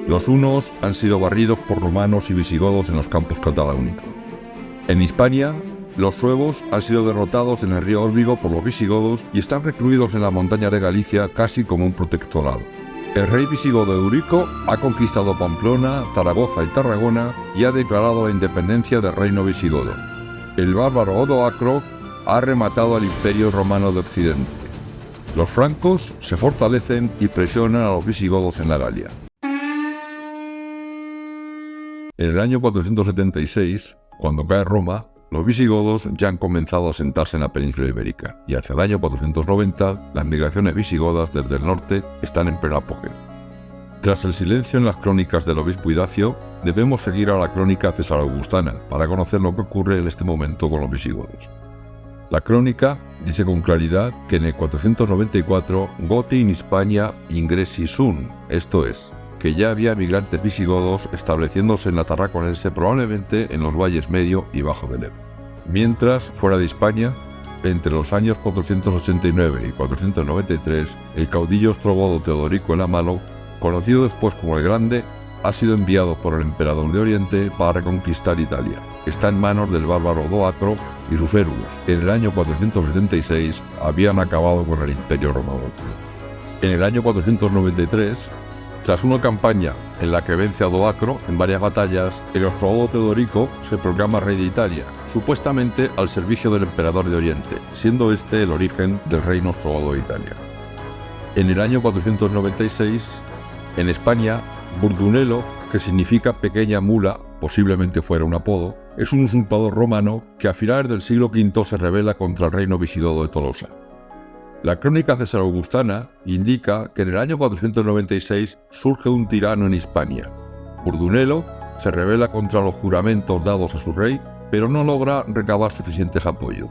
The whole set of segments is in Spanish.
Los hunos han sido barridos por romanos y visigodos en los campos cataláunicos. En Hispania, los suevos han sido derrotados en el río Órbigo por los visigodos y están recluidos en la montaña de Galicia casi como un protectorado. El rey visigodo Eurico ha conquistado Pamplona, Zaragoza y Tarragona y ha declarado la independencia del reino visigodo. El bárbaro Odoacro ha rematado al Imperio Romano de Occidente. Los francos se fortalecen y presionan a los visigodos en la Galia. En el año 476, cuando cae Roma, los visigodos ya han comenzado a asentarse en la península ibérica y hacia el año 490 las migraciones visigodas desde el norte están en pleno apogeo. Tras el silencio en las crónicas del obispo Idacio, debemos seguir a la crónica cesaro-augustana para conocer lo que ocurre en este momento con los visigodos. La crónica dice con claridad que en el 494 Goti in Hispania ingresi sunt, esto es, que ya había migrantes visigodos estableciéndose en la Tarraconense, probablemente en los valles medio y bajo del Ebro. Mientras, fuera de Hispania, entre los años 489 y 493, el caudillo ostrogodo Teodorico el Amalo, conocido después como el Grande, ha sido enviado por el emperador de Oriente para reconquistar Italia. Está en manos del bárbaro Odoacro y sus héroes, que en el año 476 habían acabado con el Imperio Romano. En el año 493, tras una campaña en la que vence a Odoacro en varias batallas, el ostrogodo Teodorico se proclama rey de Italia, supuestamente al servicio del emperador de Oriente, siendo este el origen del reino ostrogodo de Italia. En el año 496, en España, Burdunelo, que significa pequeña mula, posiblemente fuera un apodo, es un usurpador romano que a finales del siglo V se rebela contra el reino visigodo de Tolosa. La crónica cesaro-augustana indica que en el año 496 surge un tirano en Hispania. Burdunelo se rebela contra los juramentos dados a su rey, pero no logra recabar suficientes apoyos.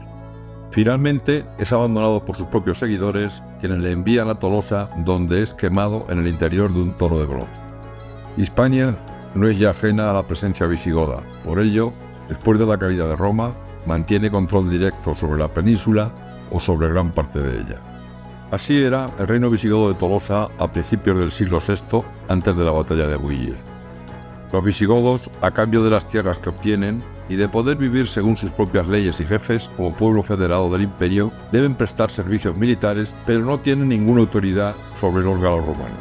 Finalmente es abandonado por sus propios seguidores, quienes le envían a Tolosa, donde es quemado en el interior de un toro de bronce. Hispania no es ya ajena a la presencia visigoda, por ello, después de la caída de Roma, mantiene control directo sobre la península o sobre gran parte de ella. Así era el reino visigodo de Tolosa a principios del siglo VI, antes de la batalla de Bouillé. Los visigodos, a cambio de las tierras que obtienen y de poder vivir según sus propias leyes y jefes como pueblo federado del imperio, deben prestar servicios militares, pero no tienen ninguna autoridad sobre los galorromanos.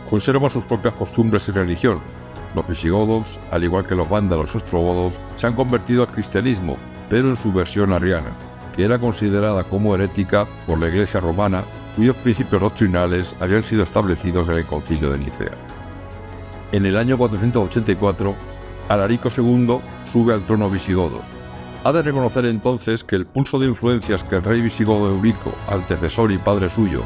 Conservan sus propias costumbres y religión. Los visigodos, al igual que los vándalos y ostrogodos, se han convertido al cristianismo, pero en su versión arriana, que era considerada como herética por la Iglesia romana, cuyos principios doctrinales habían sido establecidos en el Concilio de Nicea. En el año 484, Alarico II sube al trono visigodo. Ha de reconocer entonces que el pulso de influencias que el rey visigodo Eurico, antecesor y padre suyo,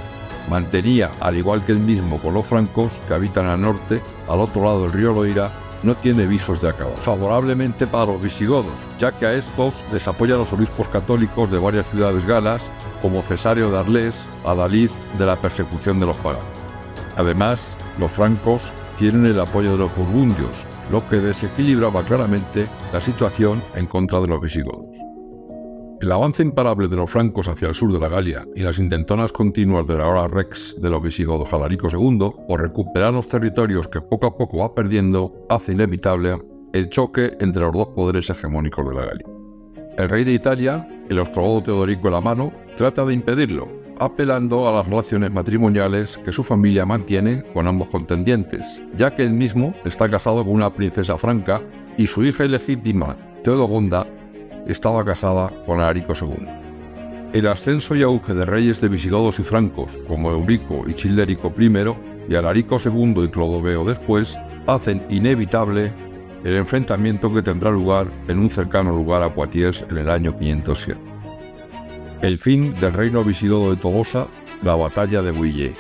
mantenía, al igual que él mismo con los francos, que habitan al norte, al otro lado del río Loira, no tiene visos de acabar favorablemente para los visigodos, ya que a estos les apoyan los obispos católicos de varias ciudades galas, como Cesáreo de Arles, adalid de la persecución de los paganos. Además, los francos tienen el apoyo de los burgundios, lo que desequilibraba claramente la situación en contra de los visigodos. El avance imparable de los francos hacia el sur de la Galia y las intentonas continuas de la hora Rex de los visigodos Alarico II por recuperar los territorios que poco a poco va perdiendo hace inevitable el choque entre los dos poderes hegemónicos de la Galia. El rey de Italia, el ostrogodo Teodorico el Amalo, trata de impedirlo, apelando a las relaciones matrimoniales que su familia mantiene con ambos contendientes, ya que él mismo está casado con una princesa franca y su hija ilegítima, Teodogonda, estaba casada con Alarico II. El ascenso y auge de reyes de visigodos y francos como Eurico y Childérico I y Alarico II y Clodoveo después hacen inevitable el enfrentamiento que tendrá lugar en un cercano lugar a Poitiers en el año 507. El fin del reino visigodo de Tolosa, la batalla de Bouillé.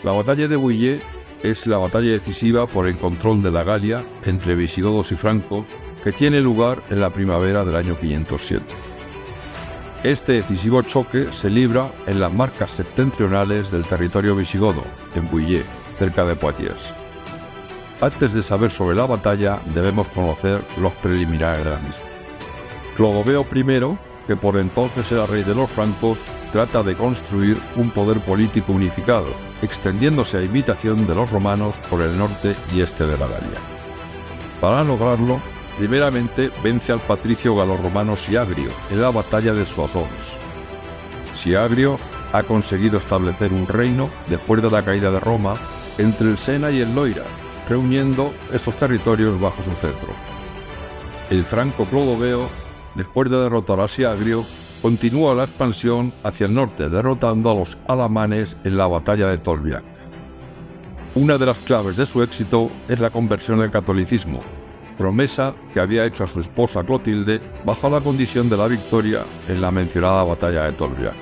La batalla de Bouillé es la batalla decisiva por el control de la Galia entre visigodos y francos que tiene lugar en la primavera del año 507. Este decisivo choque se libra en las marcas septentrionales del territorio visigodo, en Bouillé, cerca de Poitiers. Antes de saber sobre la batalla, debemos conocer los preliminares de la misma. Clodoveo I, que por entonces era rey de los francos, trata de construir un poder político unificado, extendiéndose a imitación de los romanos por el norte y este de la Galia. Para lograrlo, primeramente vence al patricio galorromano Siagrio en la batalla de Soissons. Siagrio ha conseguido establecer un reino después de la caída de Roma entre el Sena y el Loira, reuniendo estos territorios bajo su cetro. El franco Clodoveo, después de derrotar a Siagrio, continúa la expansión hacia el norte, derrotando a los alamanes en la batalla de Tolbiac. Una de las claves de su éxito es la conversión al catolicismo, promesa que había hecho a su esposa Clotilde bajo la condición de la victoria en la mencionada batalla de Tolbiac.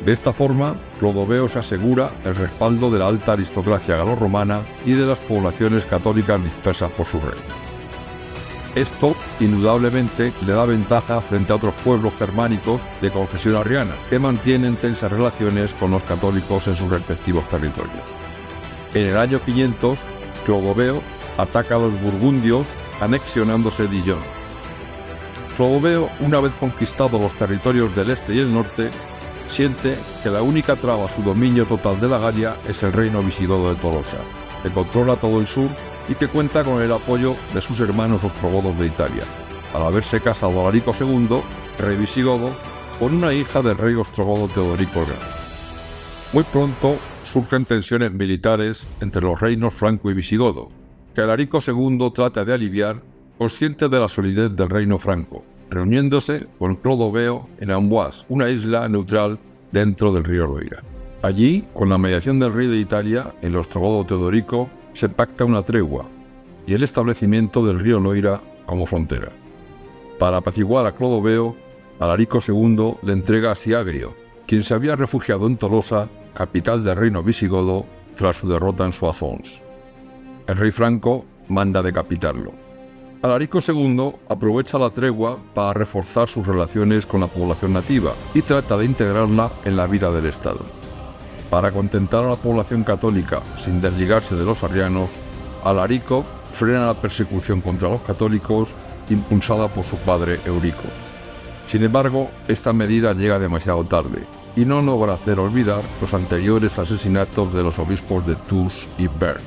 De esta forma, Clodoveo se asegura el respaldo de la alta aristocracia galorromana y de las poblaciones católicas dispersas por su reino. Esto, indudablemente, le da ventaja frente a otros pueblos germánicos de confesión arriana, que mantienen tensas relaciones con los católicos en sus respectivos territorios. En el año 500, Clodoveo ataca a los burgundios, anexionándose Dijon. Clodoveo, una vez conquistados los territorios del este y el norte, siente que la única traba a su dominio total de la Galia es el reino visigodo de Tolosa, que controla todo el sur y que cuenta con el apoyo de sus hermanos ostrogodos de Italia, al haberse casado Alarico II, rey visigodo, con una hija del rey ostrogodo Teodorico el Grande. Muy pronto surgen tensiones militares entre los reinos franco y visigodo, que Alarico II trata de aliviar, consciente de la solidez del reino franco, reuniéndose con Clodoveo en Amboise, una isla neutral dentro del río Loira. Allí, con la mediación del rey de Italia, el ostrogodo Teodorico, se pacta una tregua y el establecimiento del río Loira como frontera. Para apaciguar a Clodoveo, Alarico II le entrega a Siagrio, quien se había refugiado en Tolosa, capital del reino visigodo, tras su derrota en Soissons. El rey franco manda decapitarlo. Alarico II aprovecha la tregua para reforzar sus relaciones con la población nativa y trata de integrarla en la vida del Estado. Para contentar a la población católica sin desligarse de los arrianos, Alarico frena la persecución contra los católicos impulsada por su padre Eurico. Sin embargo, esta medida llega demasiado tarde y no logra hacer olvidar los anteriores asesinatos de los obispos de Tours y Bern.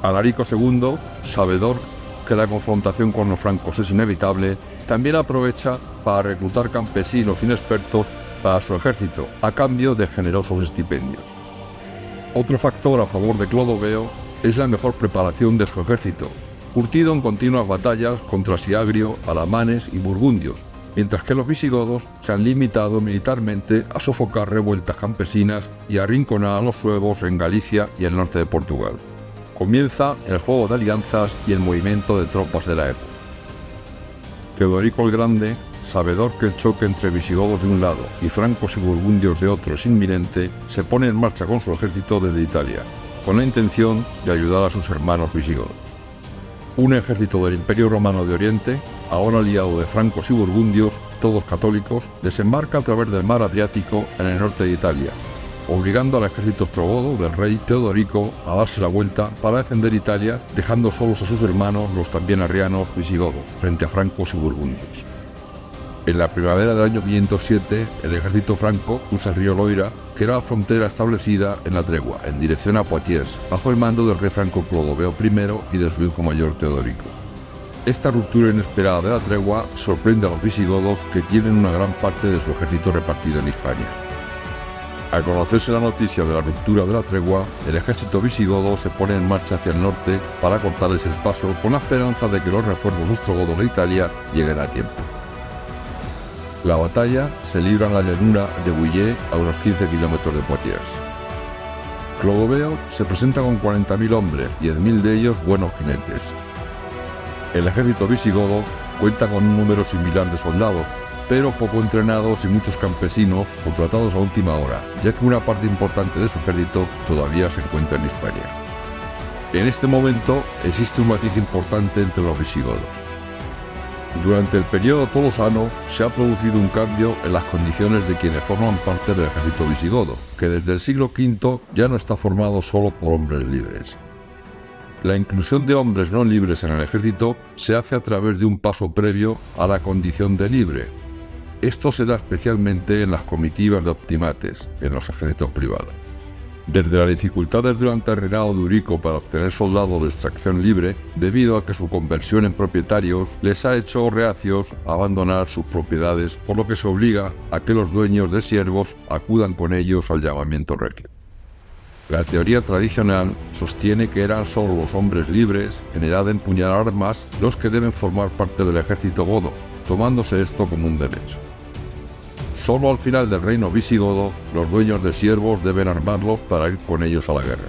Alarico II, sabedor que la confrontación con los francos es inevitable, también aprovecha para reclutar campesinos inexpertos para su ejército, a cambio de generosos estipendios. Otro factor a favor de Clodoveo es la mejor preparación de su ejército, curtido en continuas batallas contra Siagrio, alamanes y burgundios, mientras que los visigodos se han limitado militarmente a sofocar revueltas campesinas y a arrinconar a los suevos en Galicia y el norte de Portugal. Comienza el juego de alianzas y el movimiento de tropas de la época. Teodorico el Grande, sabedor que el choque entre visigodos de un lado y francos y burgundios de otro es inminente, se pone en marcha con su ejército desde Italia, con la intención de ayudar a sus hermanos visigodos. Un ejército del Imperio Romano de Oriente, ahora aliado de francos y burgundios, todos católicos, desembarca a través del mar Adriático en el norte de Italia, obligando al ejército ostrogodo del rey Teodorico a darse la vuelta para defender Italia, dejando solos a sus hermanos, los también arrianos visigodos, frente a francos y burgundios. En la primavera del año 507, el ejército franco cruza el río Loira, que era la frontera establecida en la tregua, en dirección a Poitiers, bajo el mando del rey franco Clodoveo I y de su hijo mayor Teodorico. Esta ruptura inesperada de la tregua sorprende a los visigodos, que tienen una gran parte de su ejército repartido en Hispania. Al conocerse la noticia de la ruptura de la tregua, el ejército visigodo se pone en marcha hacia el norte para cortarles el paso, con la esperanza de que los refuerzos ostrogodos de Italia lleguen a tiempo. La batalla se libra en la llanura de Bouillé, a unos 15 kilómetros de Poitiers. Clodoveo se presenta con 40.000 hombres, 10.000 de ellos buenos jinetes. El ejército visigodo cuenta con un número similar de soldados, pero poco entrenados y muchos campesinos contratados a última hora, ya que una parte importante de su ejército todavía se encuentra en Hispania. En este momento existe un matiz importante entre los visigodos. Durante el periodo tolosano se ha producido un cambio en las condiciones de quienes forman parte del ejército visigodo, que desde el siglo V ya no está formado solo por hombres libres. La inclusión de hombres no libres en el ejército se hace a través de un paso previo a la condición de libre. Esto se da especialmente en las comitivas de optimates, en los ejércitos privados. Desde las dificultades durante el reinado de Eurico para obtener soldados de extracción libre, debido a que su conversión en propietarios les ha hecho reacios a abandonar sus propiedades, por lo que se obliga a que los dueños de siervos acudan con ellos al llamamiento regio. La teoría tradicional sostiene que eran solo los hombres libres, en edad de empuñar armas, los que deben formar parte del ejército godo, tomándose esto como un derecho. Solo al final del reino visigodo, los dueños de siervos deben armarlos para ir con ellos a la guerra.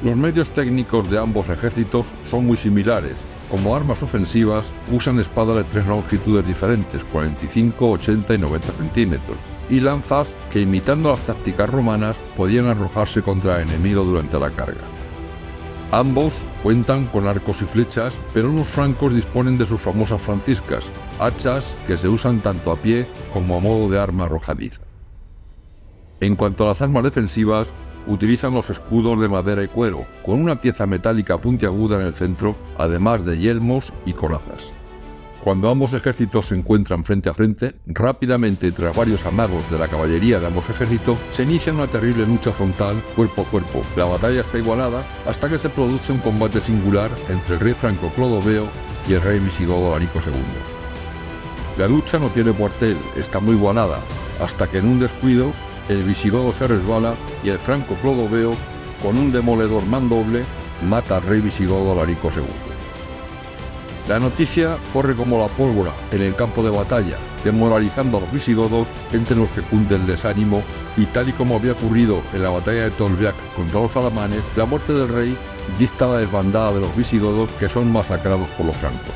Los medios técnicos de ambos ejércitos son muy similares. Como armas ofensivas, usan espadas de 3 longitudes diferentes, 45, 80 y 90 centímetros, y lanzas que, imitando las tácticas romanas, podían arrojarse contra el enemigo durante la carga. Ambos cuentan con arcos y flechas, pero los francos disponen de sus famosas franciscas, hachas que se usan tanto a pie como a modo de arma arrojadiza. En cuanto a las armas defensivas, utilizan los escudos de madera y cuero, con una pieza metálica puntiaguda en el centro, además de yelmos y corazas. Cuando ambos ejércitos se encuentran frente a frente, rápidamente, tras varios amagos de la caballería de ambos ejércitos, se inicia una terrible lucha frontal, cuerpo a cuerpo. La batalla está igualada hasta que se produce un combate singular entre el rey franco Clodoveo y el rey visigodo Alarico II. La lucha no tiene cuartel, está muy igualada, hasta que en un descuido, el visigodo se resbala y el franco Clodoveo, con un demoledor mandoble, mata al rey visigodo Alarico II. La noticia corre como la pólvora en el campo de batalla, demoralizando a los visigodos, entre los que cunde el desánimo, y tal y como había ocurrido en la batalla de Tolbiac contra los alamanes, la muerte del rey dicta la desbandada de los visigodos, que son masacrados por los francos.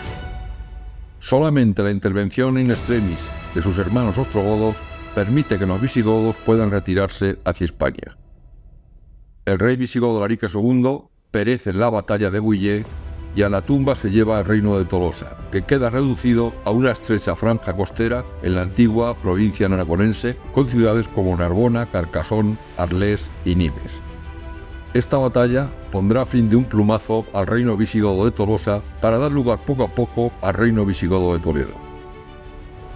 Solamente la intervención in extremis de sus hermanos ostrogodos permite que los visigodos puedan retirarse hacia Hispania. El rey visigodo Alarico II perece en la batalla de Bouillé, y a la tumba se lleva el reino de Tolosa, que queda reducido a una estrecha franja costera en la antigua provincia narbonense, con ciudades como Narbona, Carcassonne, Arles y Nimes. Esta batalla pondrá fin de un plumazo al reino visigodo de Tolosa para dar lugar poco a poco al reino visigodo de Toledo.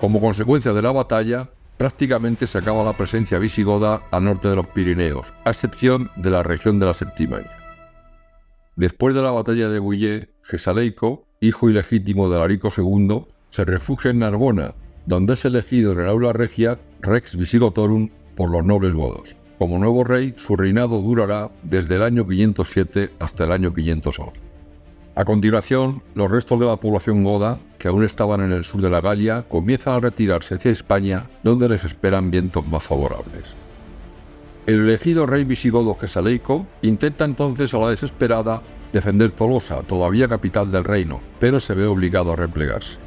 Como consecuencia de la batalla, prácticamente se acaba la presencia visigoda al norte de los Pirineos, a excepción de la región de la Septimania. Después de la batalla de Bouillé, Gesaleico, hijo ilegítimo de Alarico II, se refugia en Narbona, donde es elegido en el aula regia Rex Visigotorum por los nobles godos. Como nuevo rey, su reinado durará desde el año 507 hasta el año 511. A continuación, los restos de la población goda, que aún estaban en el sur de la Galia, comienzan a retirarse hacia España, donde les esperan vientos más favorables. El elegido rey visigodo Gesaleico intenta entonces a la desesperada defender Tolosa, todavía capital del reino, pero se ve obligado a replegarse.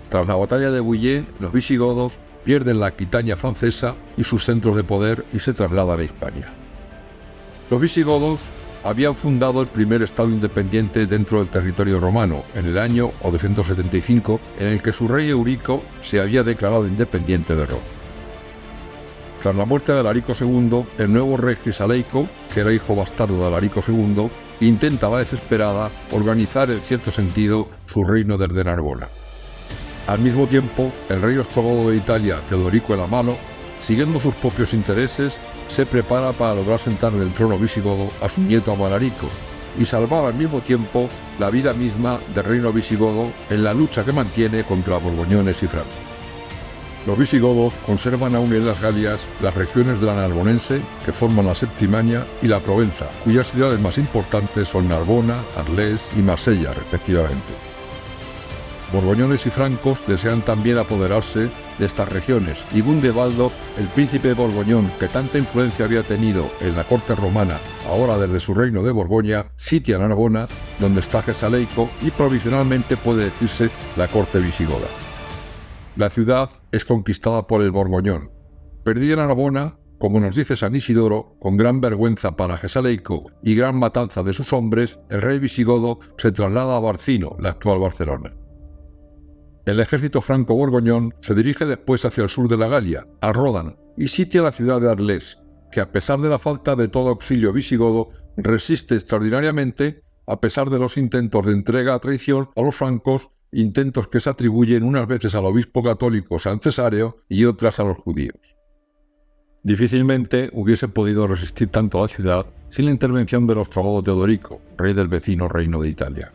Tras la batalla de Bouillé, los visigodos pierden la Aquitania francesa y sus centros de poder y se trasladan a Hispania. Los visigodos habían fundado el primer estado independiente dentro del territorio romano en el año 875, en el que su rey Eurico se había declarado independiente de Roma. Tras la muerte de Alarico II, el nuevo rey Gesaleico, que era hijo bastardo de Alarico II, intenta a la desesperada organizar en cierto sentido su reino desde Narbona. Al mismo tiempo, el rey ostrogodo de Italia, Teodorico el Amalo, siguiendo sus propios intereses, se prepara para lograr sentar en el trono visigodo a su nieto Amalarico y salvar al mismo tiempo la vida misma del reino visigodo en la lucha que mantiene contra borgoñones y francos. Los visigodos conservan aún en las Galias las regiones de la Narbonense, que forman la Septimania, y la Provenza, cuyas ciudades más importantes son Narbona, Arles y Marsella, respectivamente. Borgoñones y francos desean también apoderarse de estas regiones, y Gundebaldo, el príncipe de Borgoñón, que tanta influencia había tenido en la corte romana, ahora desde su reino de Borgoña, sitia Narbona, donde está Gesaleico, y provisionalmente puede decirse la corte visigoda. La ciudad es conquistada por el Borgoñón. Perdida en Narbona, como nos dice San Isidoro, con gran vergüenza para Gesaleico y gran matanza de sus hombres, el rey visigodo se traslada a Barcino, la actual Barcelona. El ejército franco-borgoñón se dirige después hacia el sur de la Galia, a Ródano, y sitia la ciudad de Arles, que a pesar de la falta de todo auxilio visigodo, resiste extraordinariamente a pesar de los intentos de entrega a traición a los francos intentos que se atribuyen unas veces al obispo católico San Cesáreo y otras a los judíos. Difícilmente hubiese podido resistir tanto la ciudad sin la intervención del ostrogodo Teodorico, rey del vecino reino de Italia.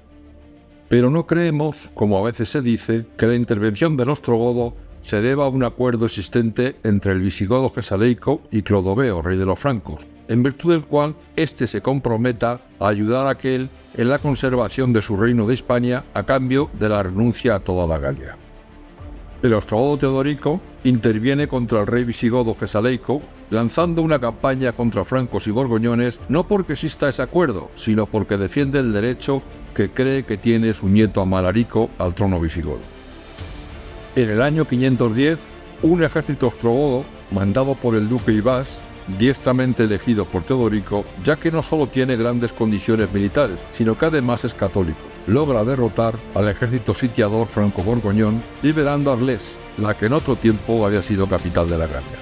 Pero no creemos, como a veces se dice, que la intervención del ostrogodo se deba a un acuerdo existente entre el visigodo Gesaleico y Clodoveo, rey de los francos, en virtud del cual éste se comprometa a ayudar a aquel en la conservación de su reino de Hispania a cambio de la renuncia a toda la Galia. El ostrogodo Teodorico interviene contra el rey visigodo Gesaleico, lanzando una campaña contra francos y borgoñones no porque exista ese acuerdo, sino porque defiende el derecho que cree que tiene su nieto Amalarico al trono visigodo. En el año 510, un ejército ostrogodo, mandado por el duque Ibás, diestramente elegido por Teodorico, ya que no solo tiene grandes condiciones militares, sino que además es católico, logra derrotar al ejército sitiador franco-borgoñón, liberando a Arles, la que en otro tiempo había sido capital de la Galia.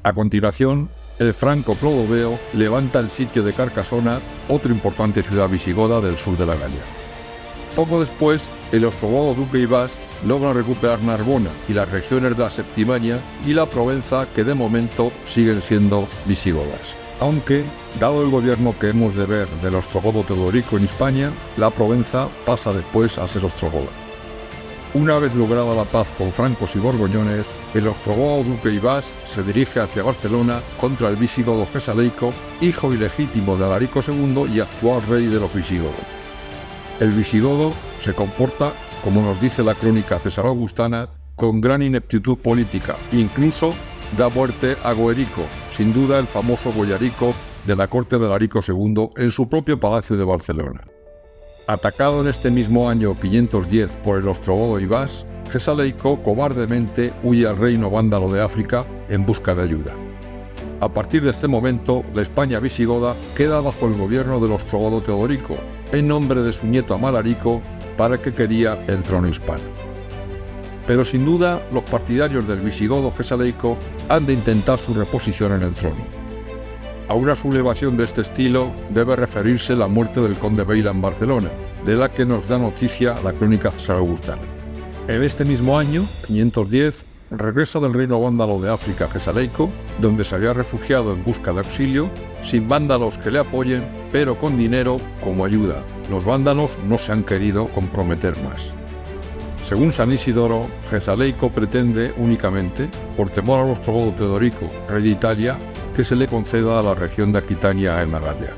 A continuación, el franco Clodoveo levanta el sitio de Carcasona, otra importante ciudad visigoda del sur de la Galia. Poco después, el ostrogodo duque Ibás logra recuperar Narbona y las regiones de la Septimania y la Provenza, que de momento siguen siendo visigodas. Aunque, dado el gobierno que hemos de ver del ostrogodo Teodorico en Hispania, la Provenza pasa después a ser ostrogoda. Una vez lograda la paz con francos y borgoñones, el ostrogodo duque Ibás se dirige hacia Barcelona contra el visigodo Gesaleico, hijo ilegítimo de Alarico II y actual rey de los visigodos. El visigodo se comporta, como nos dice la crónica cesaro-augustana, con gran ineptitud política, incluso da muerte a Goerico, sin duda el famoso boyarico de la corte de Alarico II en su propio palacio de Barcelona. Atacado en este mismo año 510 por el ostrogodo Ibás, Gesaleico cobardemente huye al reino vándalo de África en busca de ayuda. A partir de este momento, la España visigoda queda bajo el gobierno del ostrogodo Teodorico, en nombre de su nieto Amalarico, para el que quería el trono hispano. Pero sin duda, los partidarios del visigodo Gesaleico han de intentar su reposición en el trono. A una sublevación de este estilo debe referirse la muerte del conde Beila en Barcelona, de la que nos da noticia la crónica cesaro-augustana. En este mismo año, 510, regresa del reino vándalo de África Gesaleico, donde se había refugiado en busca de auxilio, sin vándalos que le apoyen, pero con dinero como ayuda. Los vándalos no se han querido comprometer más. Según San Isidoro, Gesaleico pretende únicamente, por temor al ostrogodo Teodorico, rey de Italia, que se le conceda a la región de Aquitania en la Galia.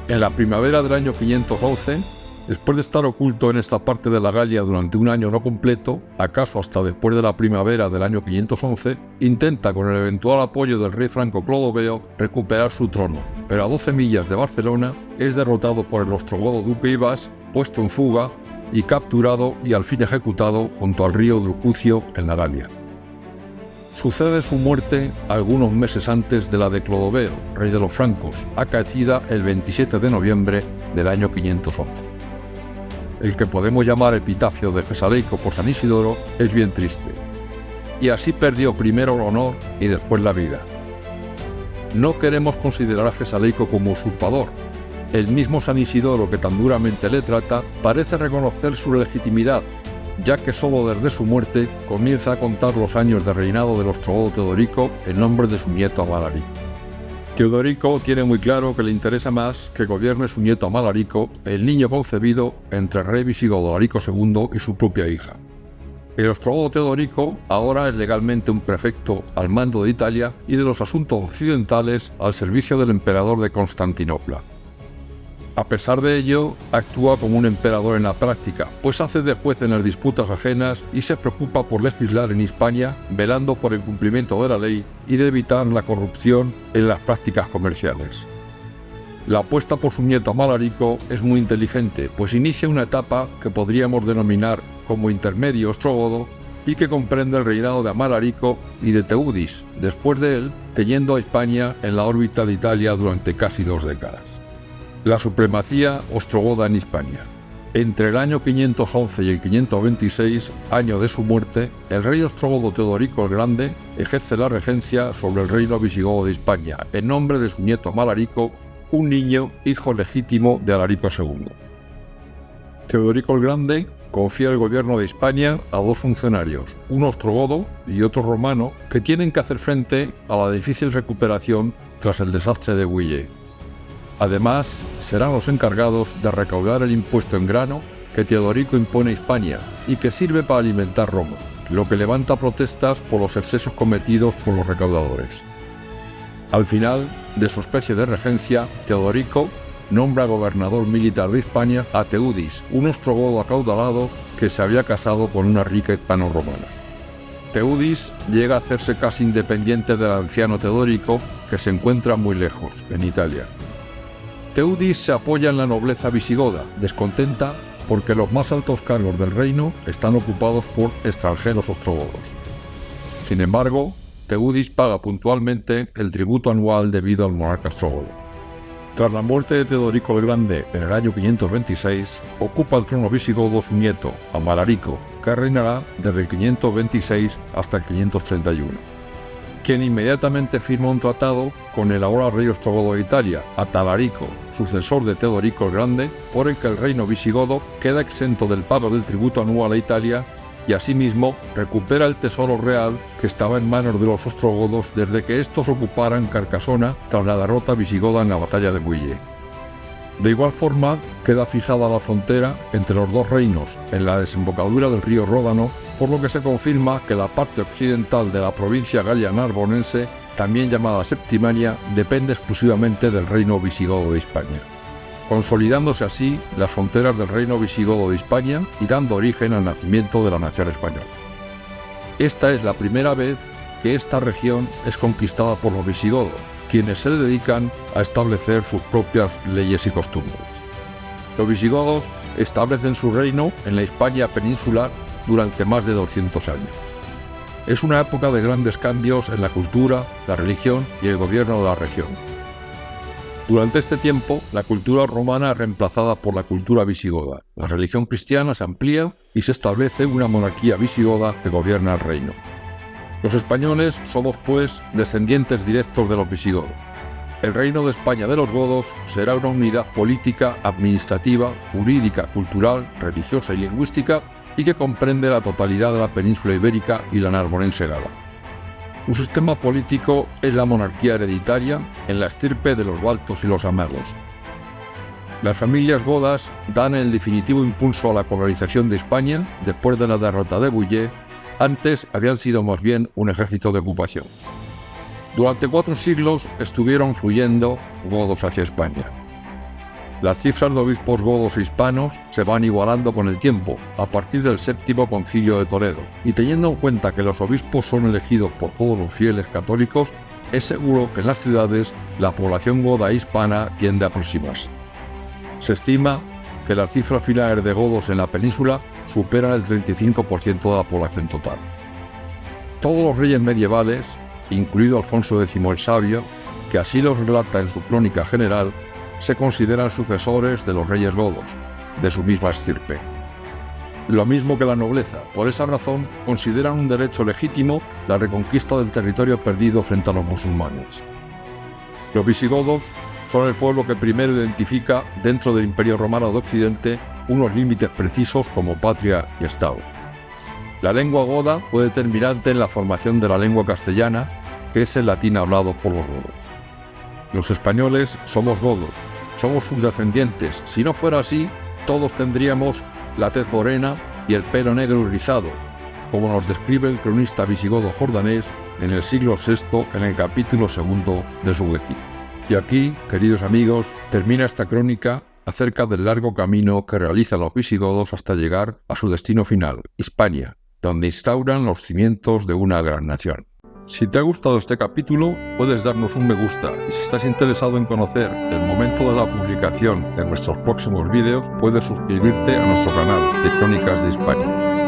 En la primavera del año 511, después de estar oculto en esta parte de la Galia durante un año no completo, acaso hasta después de la primavera del año 511, intenta con el eventual apoyo del rey franco Clodoveo recuperar su trono, pero a 12 millas de Barcelona es derrotado por el ostrogodo duque Ibás, puesto en fuga y capturado y al fin ejecutado junto al río Drucucio en la Galia. Sucede su muerte algunos meses antes de la de Clodoveo, rey de los francos, acaecida el 27 de noviembre del año 511. El que podemos llamar epitafio de Gesaleico por San Isidoro es bien triste. Y así perdió primero el honor y después la vida. No queremos considerar a Gesaleico como usurpador. El mismo San Isidoro, que tan duramente le trata, parece reconocer su legitimidad, ya que solo desde su muerte comienza a contar los años de reinado del ostrogodo Teodorico en nombre de su nieto Amalarico. Teodorico tiene muy claro que le interesa más que gobierne su nieto Amalarico, el niño concebido entre el rey visigodo Alarico II y su propia hija. El ostrogodo Teodorico ahora es legalmente un prefecto al mando de Italia y de los asuntos occidentales al servicio del emperador de Constantinopla. A pesar de ello, actúa como un emperador en la práctica, pues hace de juez en las disputas ajenas y se preocupa por legislar en Hispania, velando por el cumplimiento de la ley y de evitar la corrupción en las prácticas comerciales. La apuesta por su nieto Amalarico es muy inteligente, pues inicia una etapa que podríamos denominar como intermedio ostrogodo y que comprende el reinado de Amalarico y de Teudis, después de él, teniendo a Hispania en la órbita de Italia durante casi 2 décadas. La supremacía ostrogoda en Hispania. Entre el año 511 y el 526, año de su muerte, el rey ostrogodo Teodorico el Grande ejerce la regencia sobre el reino visigodo de Hispania, en nombre de su nieto Amalarico, un niño hijo legítimo de Alarico II. Teodorico el Grande confía el gobierno de Hispania a dos funcionarios, uno ostrogodo y otro romano, que tienen que hacer frente a la difícil recuperación tras el desastre de Huille. Además, serán los encargados de recaudar el impuesto en grano que Teodorico impone a Hispania y que sirve para alimentar Roma, lo que levanta protestas por los excesos cometidos por los recaudadores. Al final de su especie de regencia, Teodorico nombra gobernador militar de Hispania a Teudis, un ostrogodo acaudalado que se había casado con una rica hispano-romana. Teudis llega a hacerse casi independiente del anciano Teodorico, que se encuentra muy lejos, en Italia. Teudis se apoya en la nobleza visigoda, descontenta porque los más altos cargos del reino están ocupados por extranjeros ostrogodos. Sin embargo, Teudis paga puntualmente el tributo anual debido al monarca ostrogodo. Tras la muerte de Teodorico el Grande en el año 526, ocupa el trono visigodo su nieto, Amalarico, que reinará desde el 526 hasta el 531, quien inmediatamente firma un tratado con el ahora rey ostrogodo de Italia, Atalarico, sucesor de Teodorico el Grande, por el que el reino visigodo queda exento del pago del tributo anual a Italia y asimismo recupera el tesoro real que estaba en manos de los ostrogodos desde que estos ocuparan Carcasona tras la derrota visigoda en la batalla de Huille. De igual forma, queda fijada la frontera entre los dos reinos en la desembocadura del río Ródano, por lo que se confirma que la parte occidental de la provincia galia-narbonense, también llamada Septimania, depende exclusivamente del reino visigodo de Hispania, consolidándose así las fronteras del reino visigodo de Hispania y dando origen al nacimiento de la nación española. Esta es la primera vez que esta región es conquistada por los visigodos, quienes se dedican a establecer sus propias leyes y costumbres. Los visigodos establecen su reino en la Hispania peninsular durante más de 200 años. Es una época de grandes cambios en la cultura, la religión y el gobierno de la región. Durante este tiempo, la cultura romana es reemplazada por la cultura visigoda, la religión cristiana se amplía y se establece una monarquía visigoda que gobierna el reino. Los españoles somos, pues, descendientes directos de los visigodos. El reino de España de los godos será una unidad política, administrativa, jurídica, cultural, religiosa y lingüística y que comprende la totalidad de la península ibérica y la narbonense gala. Su sistema político es la monarquía hereditaria en la estirpe de los baltos y los amagos. Las familias godas dan el definitivo impulso a la colonización de España después de la derrota de Huille. Antes habían sido más bien un ejército de ocupación. Durante 4 siglos estuvieron fluyendo godos hacia España. Las cifras de obispos godos e hispanos se van igualando con el tiempo, a partir del Séptimo Concilio de Toledo, y teniendo en cuenta que los obispos son elegidos por todos los fieles católicos, es seguro que en las ciudades la población goda e hispana tiende a aproximarse. Se estima que las cifras finales de godos en la península superan el 35% de la población total. Todos los reyes medievales, incluido Alfonso X el Sabio, que así los relata en su crónica general, se consideran sucesores de los reyes godos, de su misma estirpe. Lo mismo que la nobleza, por esa razón consideran un derecho legítimo la reconquista del territorio perdido frente a los musulmanes. Los visigodos son el pueblo que primero identifica dentro del Imperio Romano de Occidente unos límites precisos como patria y Estado. La lengua goda fue determinante en la formación de la lengua castellana, que es el latín hablado por los godos. Los españoles somos godos, somos sus descendientes. Si no fuera así, todos tendríamos la tez morena y el pelo negro y rizado, como nos describe el cronista visigodo jordanés en el siglo VI en el capítulo 2 de su wiki. Y aquí, queridos amigos, termina esta crónica acerca del largo camino que realizan los visigodos hasta llegar a su destino final, Hispania, donde instauran los cimientos de una gran nación. Si te ha gustado este capítulo, puedes darnos un me gusta y si estás interesado en conocer el momento de la publicación de nuestros próximos vídeos, puedes suscribirte a nuestro canal de Crónicas de Hispania.